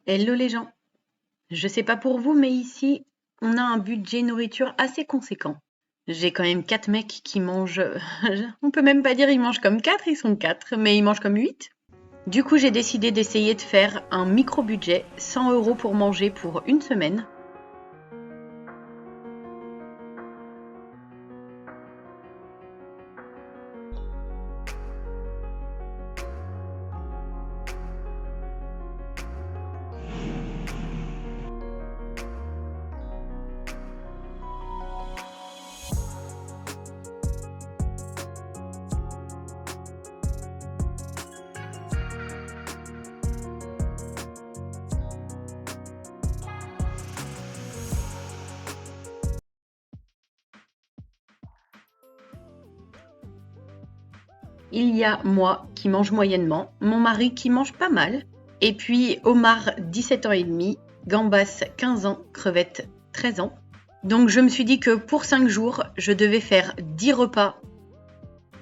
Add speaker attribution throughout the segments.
Speaker 1: Hello les gens. Je sais pas pour vous, mais ici, on a un budget nourriture assez conséquent. J'ai quand même 4 mecs qui mangent. On peut même pas dire ils mangent comme 4, ils sont 4, mais ils mangent comme 8. Du coup, j'ai décidé d'essayer de faire un micro-budget, 100 € pour manger pour une semaine. Il y a moi qui mange moyennement, mon mari qui mange pas mal, et puis Omar, 17 ans et demi, Gambas, 15 ans, Crevette, 13 ans. Donc je me suis dit que pour 5 jours, je devais faire 10 repas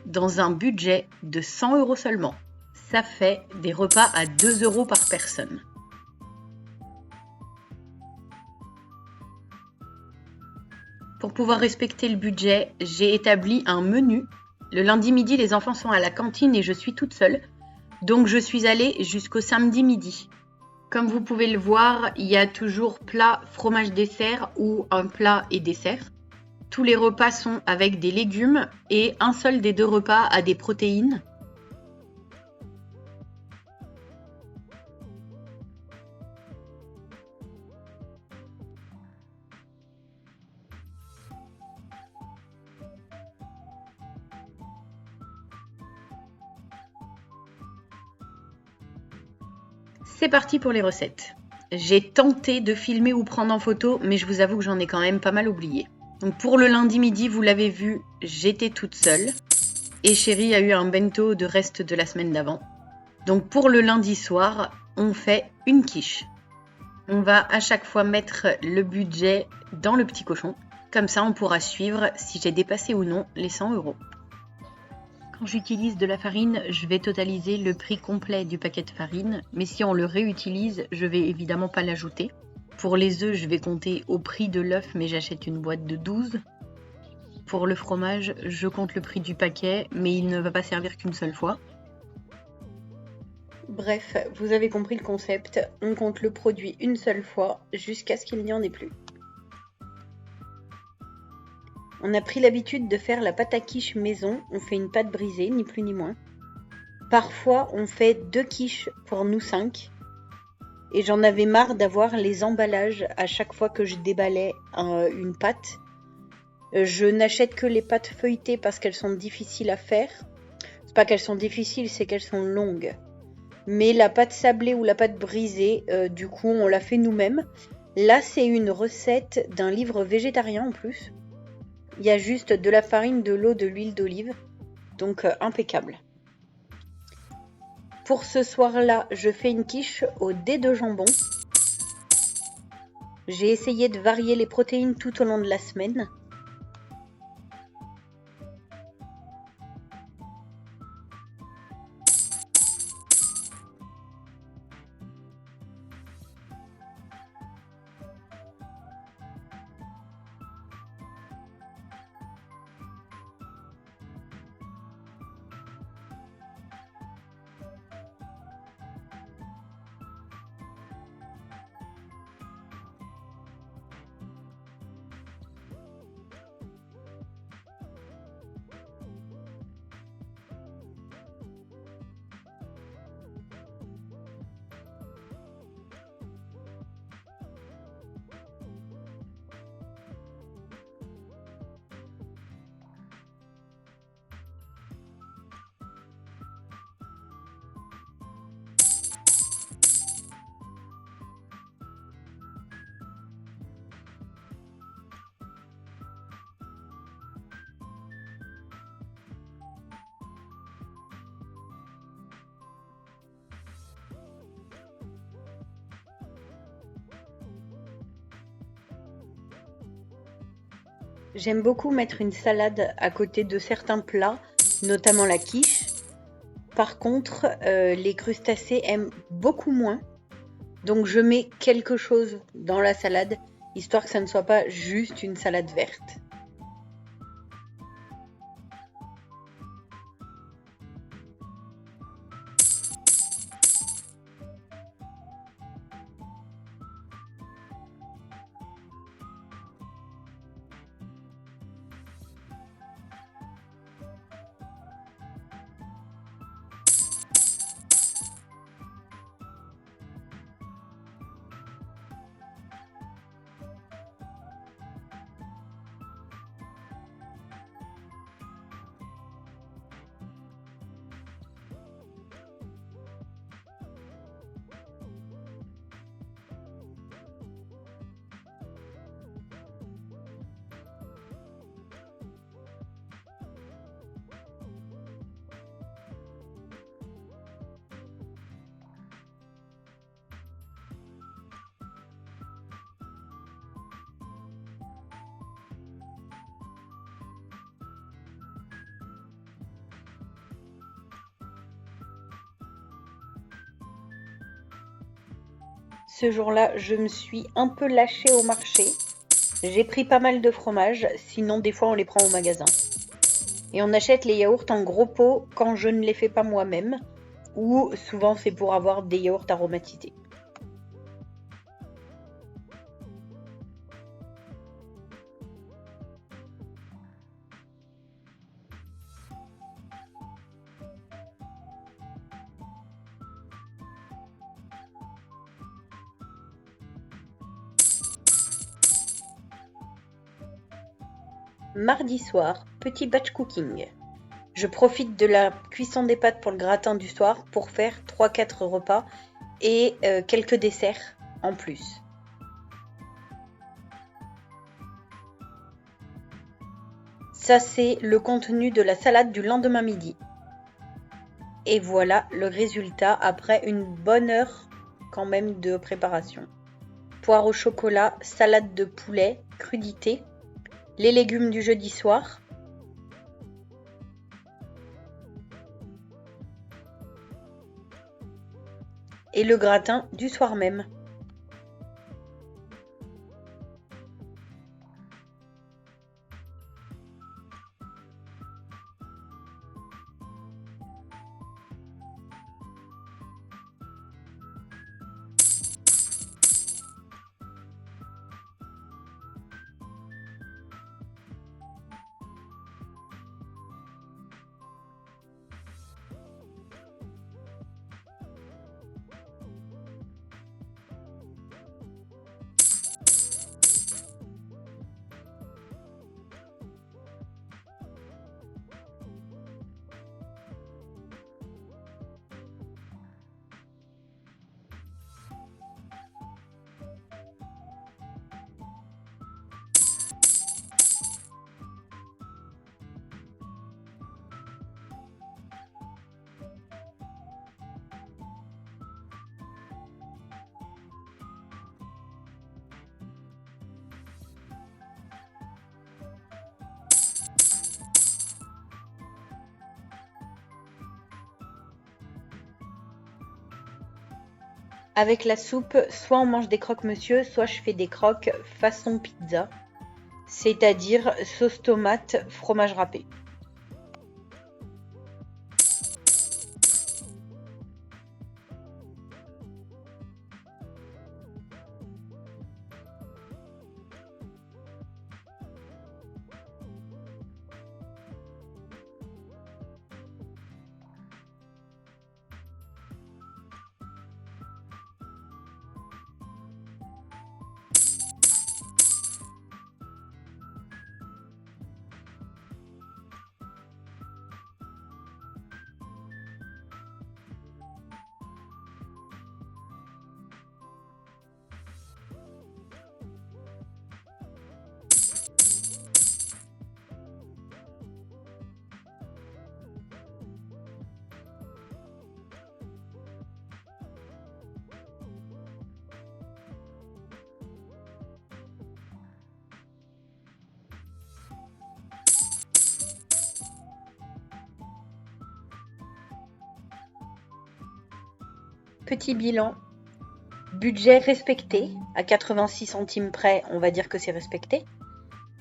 Speaker 1: dans un budget de 100 € seulement. Ça fait des repas à 2 € par personne. Pour pouvoir respecter le budget, j'ai établi un menu. Le lundi midi, les enfants sont à la cantine et je suis toute seule. Donc je suis allée jusqu'au samedi midi. Comme vous pouvez le voir, il y a toujours plat, fromage, dessert ou un plat et dessert. Tous les repas sont avec des légumes et un seul des 2 repas a des protéines. C'est parti pour les recettes. J'ai tenté de filmer ou prendre en photo, mais je vous avoue que j'en ai quand même pas mal oublié. Donc pour le lundi midi, vous l'avez vu, j'étais toute seule. Et chérie a eu un bento de reste de la semaine d'avant. Donc pour le lundi soir, on fait une quiche. On va à chaque fois mettre le budget dans le petit cochon. Comme ça, on pourra suivre si j'ai dépassé ou non les 100 €. Quand j'utilise de la farine, je vais totaliser le prix complet du paquet de farine, mais si on le réutilise, je vais évidemment pas l'ajouter. Pour les œufs, je vais compter au prix de l'œuf, mais j'achète une boîte de 12. Pour le fromage, je compte le prix du paquet, mais il ne va pas servir qu'une seule fois. Bref, vous avez compris le concept, on compte le produit une seule fois jusqu'à ce qu'il n'y en ait plus. On a pris l'habitude de faire la pâte à quiche maison, on fait une pâte brisée, ni plus ni moins. Parfois, on fait 2 quiches pour nous 5. Et j'en avais marre d'avoir les emballages à chaque fois que je déballais une pâte. Je n'achète que les pâtes feuilletées parce qu'elles sont difficiles à faire. C'est pas qu'elles sont difficiles, c'est qu'elles sont longues. Mais la pâte sablée ou la pâte brisée, du coup, on la fait nous-mêmes. Là, c'est une recette d'un livre végétarien en plus. Il y a juste de la farine, de l'eau, de l'huile d'olive. Donc, impeccable. Pour ce soir-là, je fais une quiche au dés de jambon. J'ai essayé de varier les protéines tout au long de la semaine. J'aime beaucoup mettre une salade à côté de certains plats, notamment la quiche. Par contre, les crustacés aiment beaucoup moins. Donc je mets quelque chose dans la salade, histoire que ça ne soit pas juste une salade verte. Ce jour-là, je me suis un peu lâchée au marché. J'ai pris pas mal de fromage, sinon des fois on les prend au magasin. Et on achète les yaourts en gros pots quand je ne les fais pas moi-même, ou souvent c'est pour avoir des yaourts aromatisés. Mardi soir, petit batch cooking. Je profite de la cuisson des pâtes pour le gratin du soir pour faire 3-4 repas et quelques desserts en plus. Ça, c'est le contenu de la salade du lendemain midi. Et voilà le résultat après une bonne heure quand même de préparation. Poire au chocolat, salade de poulet, crudité, les légumes du jeudi soir, et le gratin du soir même. Avec la soupe, soit on mange des croque-monsieur, soit je fais des croques façon pizza, c'est-à-dire sauce tomate, fromage râpé. Petit bilan, Budget respecté, à 86 centimes près, on va dire que c'est respecté.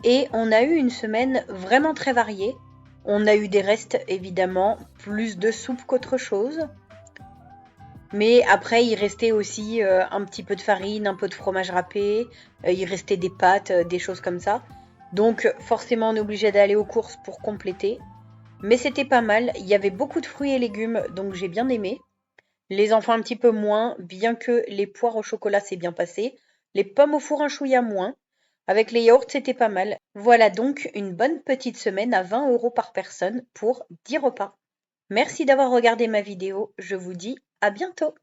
Speaker 1: Et on a eu une semaine vraiment très variée. On a eu des restes, évidemment, plus de soupe qu'autre chose. Mais après, il restait aussi un petit peu de farine, un peu de fromage râpé, il restait des pâtes, des choses comme ça. Donc forcément, on est obligé d'aller aux courses pour compléter. Mais c'était pas mal, il y avait beaucoup de fruits et légumes, donc j'ai bien aimé. Les enfants un petit peu moins, bien que les poires au chocolat s'est bien passé. Les pommes au four un chouïa moins. Avec les yaourts, c'était pas mal. Voilà donc une bonne petite semaine à 20 € par personne pour 10 repas. Merci d'avoir regardé ma vidéo, je vous dis à bientôt.